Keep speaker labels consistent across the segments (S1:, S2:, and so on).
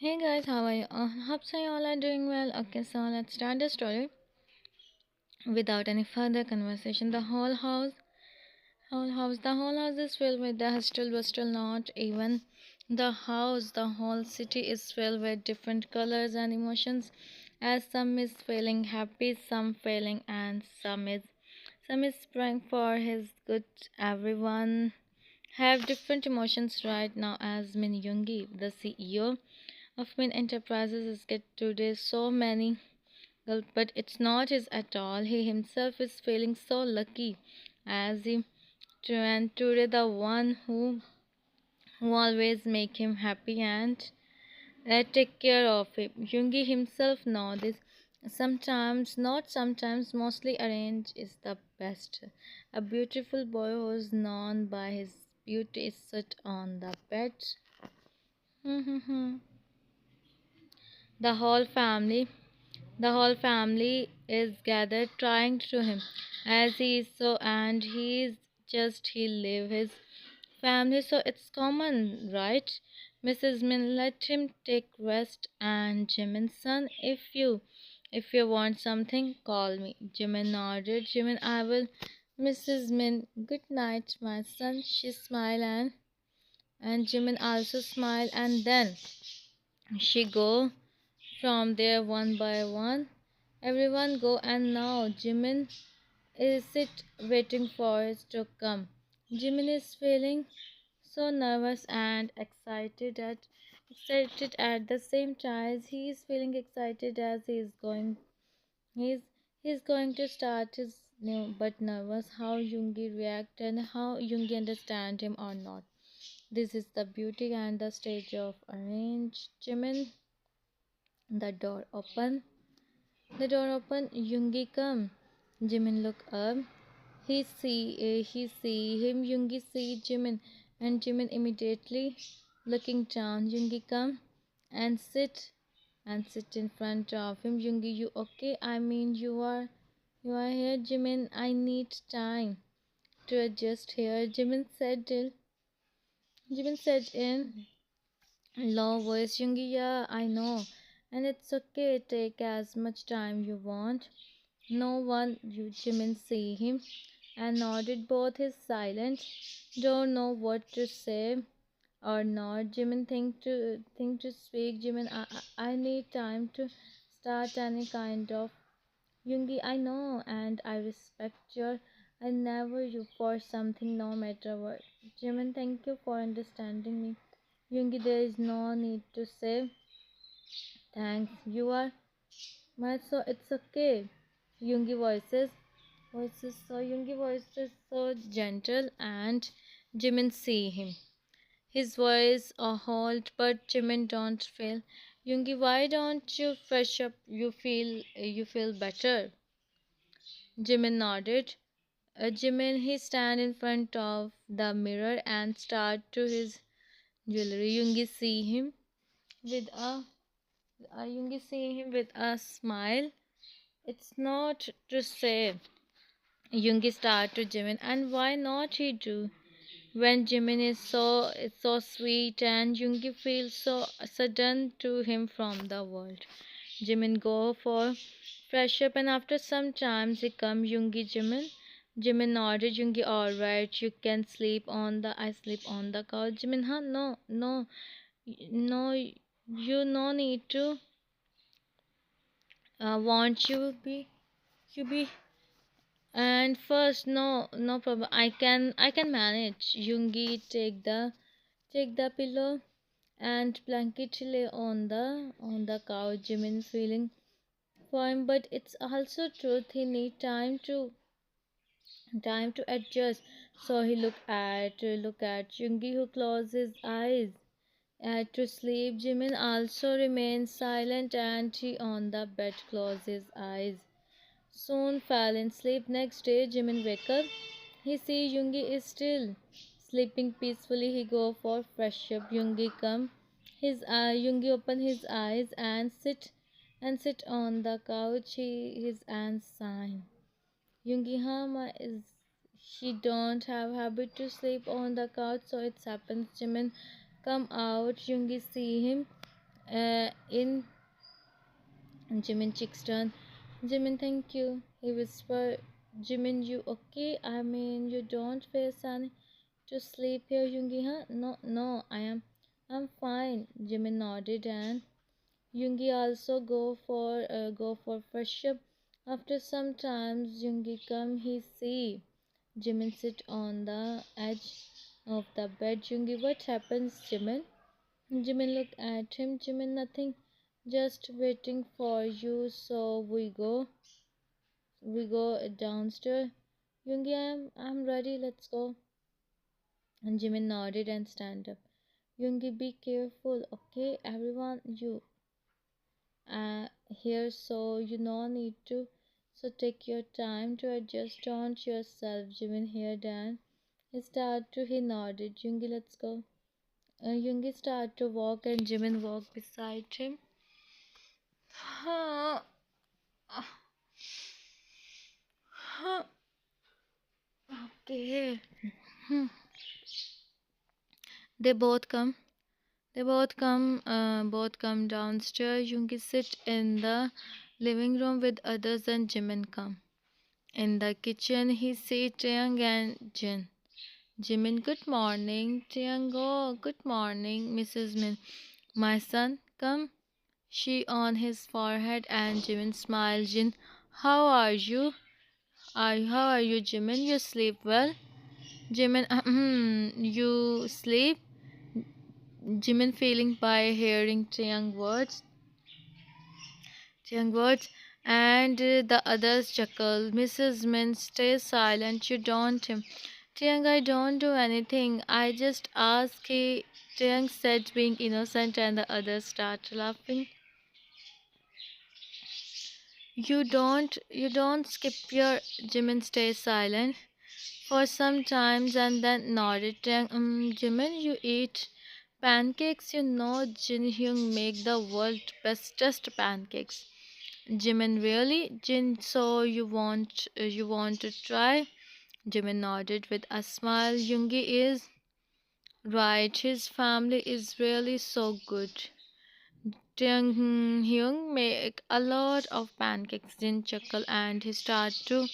S1: Hey guys, how are you? Hope so you all are doing well. Okay, so let's start the story. Without any further conversation, the whole house is filled with the hustle bustle. Not even the house, the whole city is filled with different colors and emotions. As some is feeling happy, some feeling, and some is praying for his good. Everyone have different emotions right now. As Min Yoongi, the CEO of Min Enterprises, is get today so many. Well, but it's not his at all. He himself is feeling so lucky, as he and today the one who always make him happy and take care of him. Yoongi himself know this. Sometimes, not sometimes, mostly arranged is the best. A beautiful boy who's known by his beauty is sit on the bed. the whole family The whole family is gathered trying to him as he is so and he live his family, so it's common, right? Mrs. Min, let him take rest, and Jimin's son, if you want something, call me. Jimin nodded. Jimin, I will. Mrs. Min, good night, my son. She smiled, and Jimin also smiled, and then she go from there one by one. Everyone go, and now Jimin is sit waiting for it to come. Jimin is feeling so nervous and excited at the same time. He is feeling excited as he's he's going to start his new, but nervous how Yoongi react and how Yoongi understand him or not. This is the beauty and the stage of arrange. Jimin, the door open. The door open. Yoongi come. Jimin look up. He see him. Yoongi see Jimin, and Jimin immediately looking down. Yoongi come and sit in front of him. Yoongi, you okay? I mean, you are here, Jimin. I need time to adjust here. Jimin said in low voice. Yoongi, yeah, I know, and it's okay. Take as much time you want. No one, Jimin see him and nodded. Both is silent, don't know what to say or not. Jimin think to speak. Jimin, I need time to start any kind of. Yoongi, I know, and I respect your. I never you for something, no matter what. Jimin, thank you for understanding me. Yoongi, there is no need to say thanks. You are my, so it's okay. Yoongi voices so gentle, and Jimin see him. His voice a halt, but Jimin don't feel. Yoongi, why don't you fresh up? You feel better. Jimin nodded. Jimin he stand in front of the mirror and start to his jewelry. With a Yoongi see him with a smile. It's not to say. Yoongi start to Jimin, and why not he do? When Jimin is so sweet, and Yoongi feels so sudden to him from the world. Jimin go for fresh up, and after some time he come. Yoongi, Jimin. Jimin nodded. Yoongi, alright, you can sleep on the. I sleep on the couch. Jimin, huh? No, no, no. You no need to. Want you be and first, no problem. I can manage. Yoongi take the pillow and blanket lay on the couch. Jimin feeling fine, but it's also truth. He need time to adjust. So he look at Yoongi, who closed his eyes to sleep. Jimin also remains silent, and he on the bed closed his eyes. Soon fell in sleep. Next day, Jimin wake up. He see Yoongi is still sleeping peacefully. He go for fresh up. Yoongi open his eyes and sit on the couch. His aunt sign. Yoongi Hama is she don't have habit to sleep on the couch, so it happens. Jimin come out. Yoongi see him In Jimin cheeks turn. Jimin, thank you. He whispered. Jimin, you okay? I mean, you don't feel sunny to sleep here, Yoongi, huh? No, no, I'm fine. Jimin nodded, and Yoongi also go for fresh up. After some time, Yoongi come. He see Jimin sit on the edge of the bed. Yoongi, what happens, Jimin? Jimin looked at him. Jimin, nothing, just waiting for you. So we go downstairs. Yoongi, I'm ready. Let's go. And Jimin nodded and stand up. Yoongi, be careful, okay? Everyone, you here, so you no need to. So take your time to adjust on yourself. Jimin here, Dan. He nodded. Yoongi, let's go. Yoongi started to walk and Jimin walked beside him. Okay. They both come. Both come downstairs. Yoongi sit in the living room with others and Jimin come. In the kitchen, he sees Taeyang and Jin. Jimin, good morning. Taeyang, oh, good morning, Mrs. Min. My son, come. She on his forehead and Jimin smiled. Jin, how are you? How are you, Jimin? You sleep well? Jimin, you sleep? Jimin feeling by hearing Taeyang words, and the others chuckle. Mrs. Min, stay silent. You don't him. Taeyang, I don't do anything. I just ask. Taeyang said, being innocent, and the others start laughing. You don't skip your. Jimin stays silent for some times and then nodded. Jimin, you eat pancakes. You know Jin Hyung make the world bestest pancakes. Jimin, really? Jin, so you want to try? Jimin nodded with a smile. Yoongi is right. His family is really so good. Jang Hyung make a lot of pancakes. Jin chuckle and he start to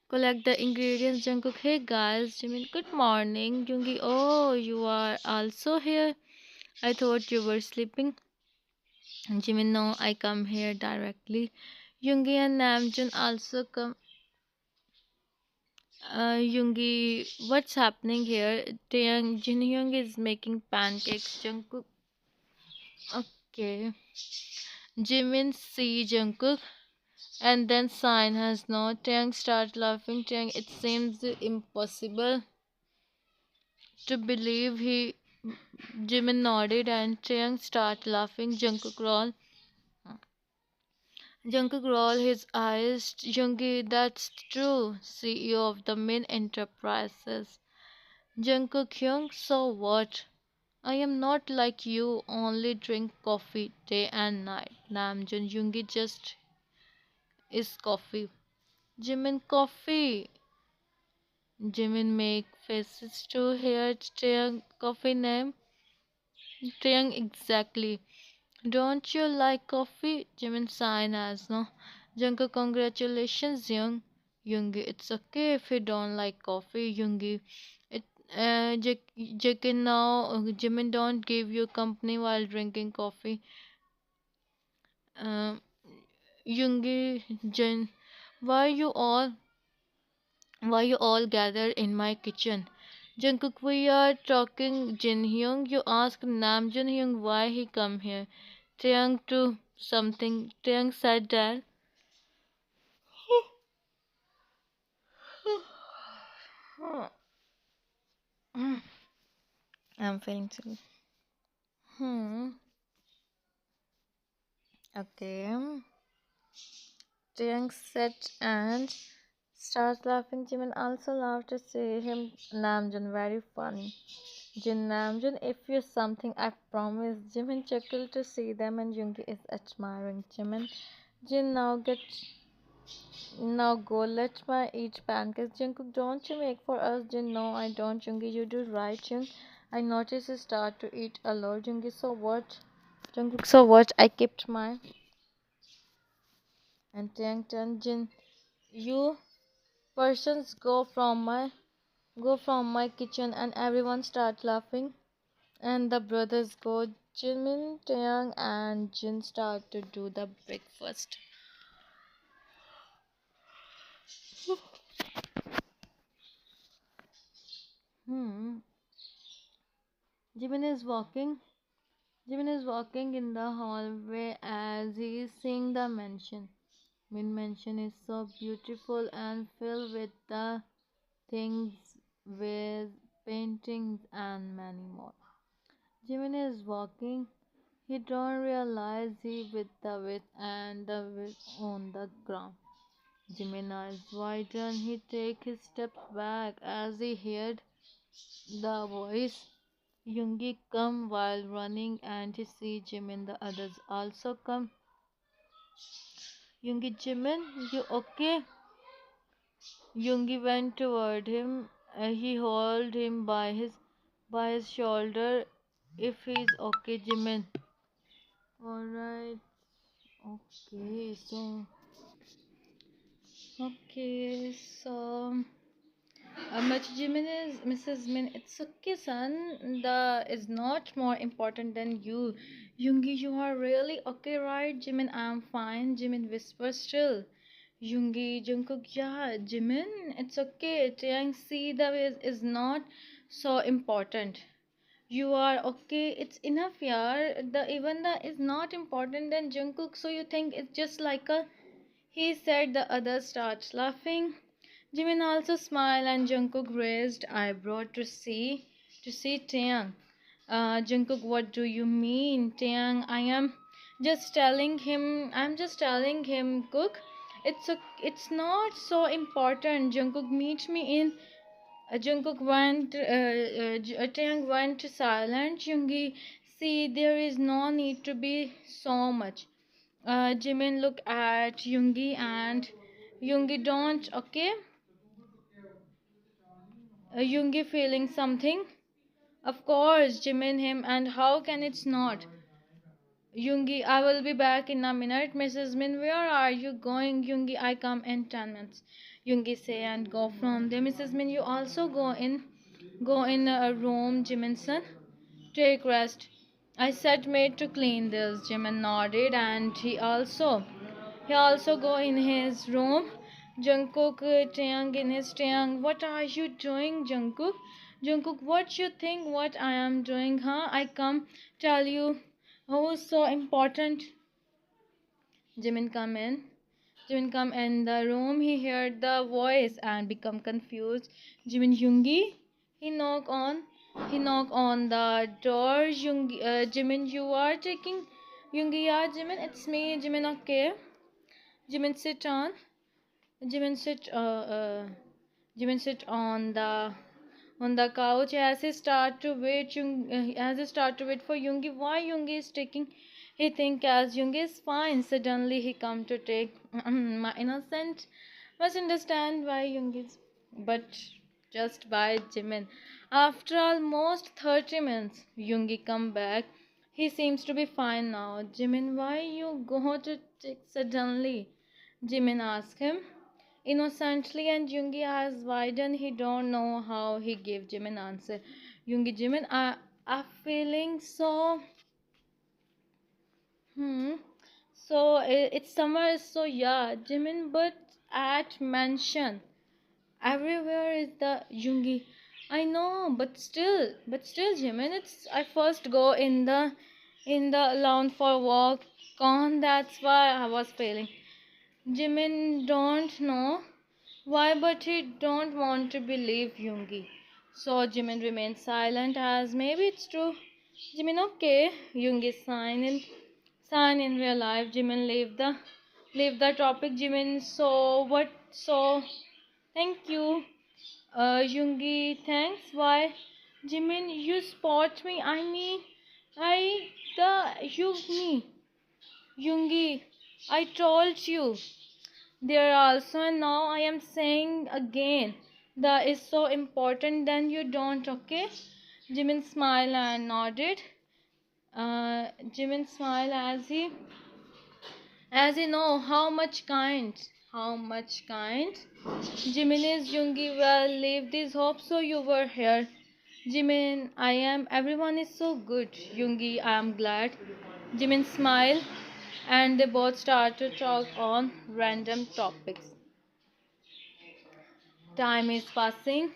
S1: collect the ingredients. Jungkook, hey guys. Jimin, good morning. Yoongi, oh, you are also here. I thought you were sleeping. Jimin, no, I come here directly. Yoongi and Namjoon also come. Yoongi, what's happening here? Jin Hyung is making pancakes. Jungkook, okay. Jimin see Jungkook and then sign has no. Taeyang start laughing. Taeyang, it seems impossible to believe he. Jimin nodded and Taeyang start laughing. Jungkook roll his eyes. Yoongi, that's true. CEO of the main enterprises. Jungkook Hyung, so what? I am not like you, only drink coffee day and night. Namjoon, Yoongi just is coffee. Jimin, coffee. Jimin make faces to hear Taeyang coffee name. Taeyang, exactly. Don't you like coffee? Jimin sign as no. Jungkook, congratulations, Yoongi, it's okay if you don't like coffee, Yoongi. It Jikin now. Jimin don't give you company while drinking coffee. Um, Yoongi, Jin, why you all why you all gathered in my kitchen? Jungkook, we are talking Jin Hyung. You ask Nam Jin Hyung why he come here. Taeyang to something. Taeyang said that. I'm feeling too. Hmm. Okay. Taeyang said and starts laughing. Jimin also laughed to see him. Namjoon, very funny. Jin, Namjoon, if you something, I promise. Jimin chuckled to see them, and Yoongi is admiring Jimin. Jin, now go. Let my eat pancakes. Jungkook, don't you make for us? Jin, no, I don't. Yoongi, you do right, Jung. I notice you start to eat a lot. Yoongi, so what? Jungkook, so what? I kept my and Tang Tan Jin. You persons go from my kitchen and everyone start laughing. And the brothers go Jimin, Taeyang and Jin start to do the breakfast. Hmm. Jimin is walking. Jimin is walking in the hallway as he is seeing the mansion. Min mansion is so beautiful and filled with the things with paintings and many more. Jimin is walking. He don't realize he with the width and the width on the ground. Jimin eyes widen. He take his steps back as he heard the voice. Yoongi come while running and he see Jimin. The others also come. Yoongi, Jimin, you okay? Yoongi went toward him. He held him by his shoulder. If he's okay, Jimin. Alright. Okay. So. Much Jimin is Mrs. Min. It's okay, son. The is not more important than you. Yoongi, you are really okay, right? Jimin, I'm fine. Jimin whispers still. Yoongi, Jungkook, yeah. Jimin, it's okay. Taeyang, see the is not so important. You are okay. It's enough, yeah. The even the is not important than Jungkook. So you think it's just like a he said. The others start laughing. Jimin also smiled and Jungkook raised eyebrow to see Taeyang. Jungkook, what do you mean, Taeyang? I'm just telling him, Cook. It's not so important. Jungkook, meet me in. Taeyang went silent. Yoongi, see, there is no need to be so much. Jimin looked at Yoongi and Yoongi, don't, okay? Yoongi feeling something? Of course, Jimin him, and how can it's not? Yoongi, I will be back in a minute. Mrs. Min, where are you going? Yoongi, I come in 10 minutes. Yoongi say and go from there. Mrs. Min, you also go in a room, Jimin son. Take rest. I said maid to clean this. Jimin nodded and he also go in his room. Jungkook Taeyang in his Taeyang. What are you doing, Jungkook? Jungkook, what you think what I am doing, huh? I come tell you who's so important. Jimin come in. Jimin come in the room. He heard the voice and become confused. Jimin, Yoongi. He knock on. He knock on the door. Jimin, you are taking. Yoongi, yeah, Jimin, it's me. Jimin, okay. Jimin sit on. Jimin sit. Jimin sit on the couch as he start to wait. As he start to wait for Yoongi. Why Yoongi is taking? He think as Yoongi is fine. Suddenly he come to take my innocent. Must understand why Yoongi is, but just by Jimin. After almost 30 minutes, Yoongi come back. He seems to be fine now. Jimin, why you go to take suddenly? Jimin asked him innocently, and Yoongi eyes widened. He don't know how he gave Jimin answer. Yoongi, Jimin, I feeling so. Hmm. So it's summer, so yeah, Jimin. But at mansion, everywhere is the Yoongi. I know, but still, Jimin. It's I first go in the lawn for walk. Con. That's why I was feeling. Jimin don't know why, but he don't want to believe Yoongi. So Jimin remains silent as maybe it's true. Jimin, okay. Yoongi sign in real life. Jimin leave the topic. Jimin, so what? So thank you. Yoongi, thanks. Why? Jimin, you spot me. I mean, you me. Yoongi, I told you. There also, and now I am saying again, that is so important, then you don't, okay? Jimin smiled and nodded. Jimin smile as he know how much kind. Jimin is Yoongi. Well, leave this hope so you were here. Jimin, I am. Everyone is so good. Yoongi, I am glad. Jimin smile, and they both start to talk on random topics. Time is passing.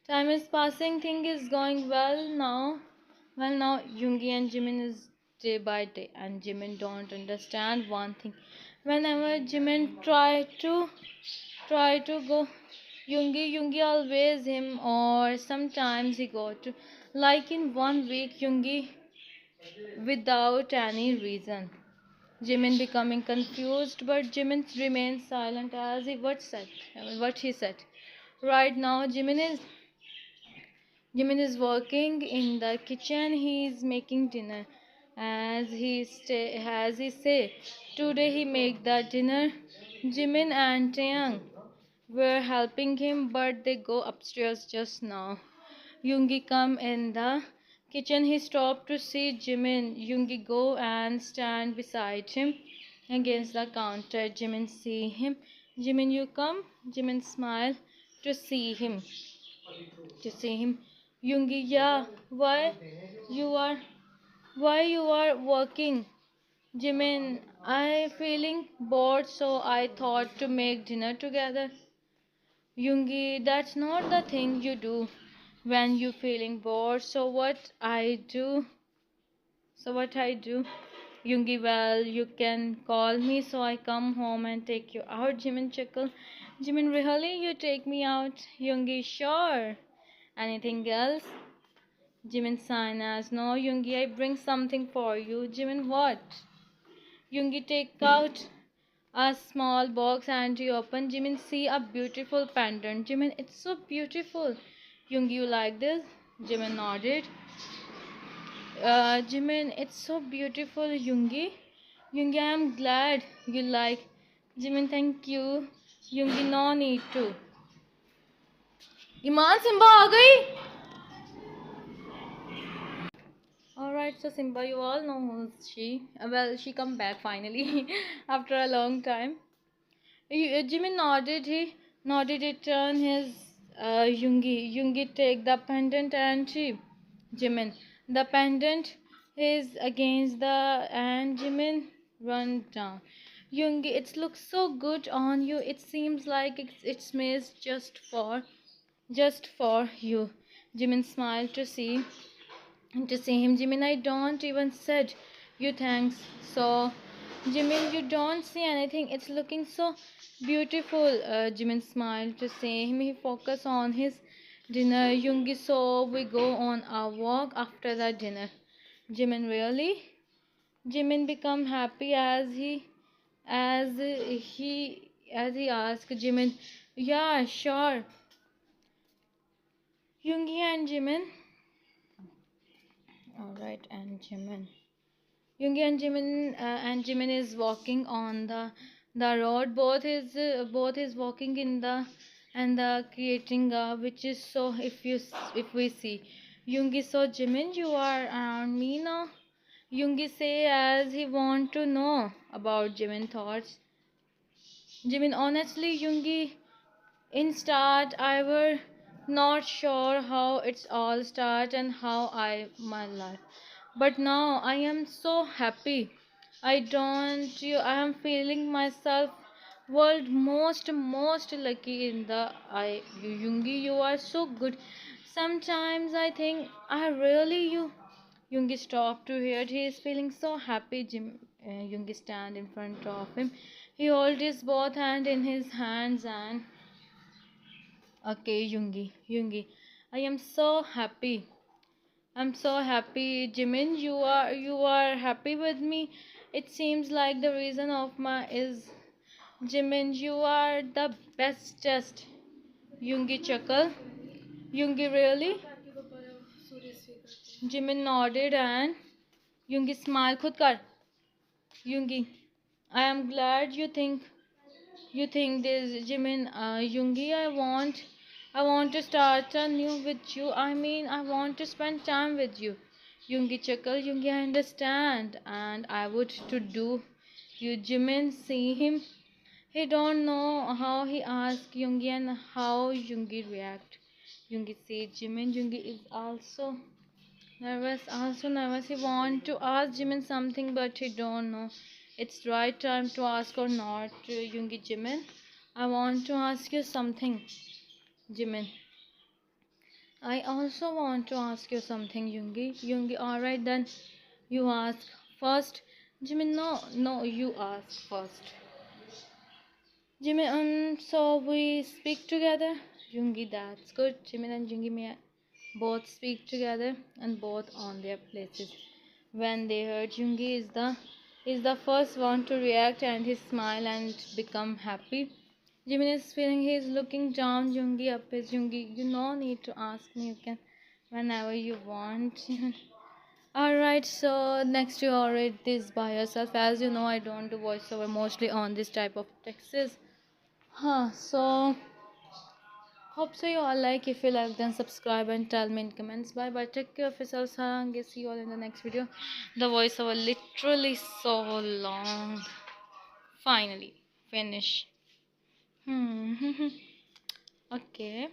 S1: Time is passing. Thing is going well now. Well, now Yoongi and Jimin is day by day, and Jimin don't understand one thing. Whenever Jimin try to go Yoongi always him, or sometimes he go to, like in 1 week Yoongi without any reason. Jimin becoming confused, but Jimin remains silent as he what he said. Right now Jimin is working in the kitchen. He is making dinner. As he say, today he make the dinner. Jimin and Taeyang were helping him, but they go upstairs just now. Yoongi come in the kitchen. He stopped to see Jimin. Yoongi go and stand beside him against the counter. Jimin see him. Jimin, you come. Jimin smile to see him. To see him. Yoongi, yeah. You are why you are working? Jimin, I feeling bored, so I thought to make dinner together. Yoongi, that's not the thing you do when you feeling bored. So what I do? Yoongi, well, you can call me so I come home and take you out. Jimin chuckle. Jimin, really? You take me out? Yoongi, sure. Anything else? Jimin sign as no. Yoongi, I bring something for you. Jimin, what? Yoongi take out a small box and you open. Jimin see a beautiful pendant. Jimin, it's so beautiful. Yoongi, you like this? Jimin nodded. Jimin, it's so beautiful. Yoongi, I am glad you like. Jimin, thank you. Yoongi, no need to. Iman Simba आ गई. Alright, so Simba, you all know who's she. Well, she come back finally after a long time. Jimin nodded. He nodded. He turned his Yoongi. Yoongi take the pendant and she. Jimin, the pendant is against the and Jimin run down. Yoongi, it looks so good on you. It seems like it's made just for you. Jimin smiled to see him. Jimin, I don't even said you thanks. So, Jimin, you don't see anything. It's looking so beautiful. Jimin smiled to see him. He focused on his dinner. Yoongi, so we go on a walk after the dinner. Jimin, really? Jimin become happy as he asked Jimin, yeah, sure. Yoongi and Jimin. Alright, and Jimin. Yoongi and Jimin is walking on the road. Both is walking in the and the creating which is so if we see Yoongi, so Jimin, you are around me now. Yoongi say as he want to know about Jimin thoughts. Jimin, honestly, Yoongi, in start I were not sure how it's all start and how my life, but now I am so happy. I am feeling myself world most lucky in the I Yoongi, you are so good. Sometimes I think I really you. Yoongi stopped to hear. He is feeling so happy. Yoongi stand in front of him. He holds his both hand in his hands and okay, Yoongi, I am so happy. I'm so happy, Jimin. You are happy with me. It seems like the reason of my is Jimin. You are the bestest. Yoongi chuckle. Yoongi, really? Jimin nodded and Yoongi smiled. खुद कर. Yoongi, I am glad you think this, Jimin. Yoongi, I want to start anew with you. I mean, I want to spend time with you. Yoongi chuckle, Yoongi, I understand, and I would to do. You Jimin see him. He don't know how he ask Yoongi and how Yoongi react. Yoongi see Jimin. Yoongi is also nervous. He want to ask Jimin something, but he don't know it's right time to ask or not. Yoongi, Jimin, I want to ask you something. Jimin, I also want to ask you something. Yoongi, Yoongi, alright then. You ask first. Jimin, no, no, you ask first. Jimin, so we speak together. Yoongi, that's good. Jimin and Yoongi may both speak together and both on their places. When they heard Yoongi is the first one to react and he smile and become happy. Jimin is feeling he is looking down Yoongi up his Yoongi. You no need to ask me. You can whenever you want. Alright, so next you already this by yourself. As you know, I don't do voiceover mostly on this type of texts. So hope so you all like. If you like, then subscribe and tell me in comments. Bye bye. Take care of yourselves. See you all in the next video. The voiceover literally so long. Finally finish. Okay.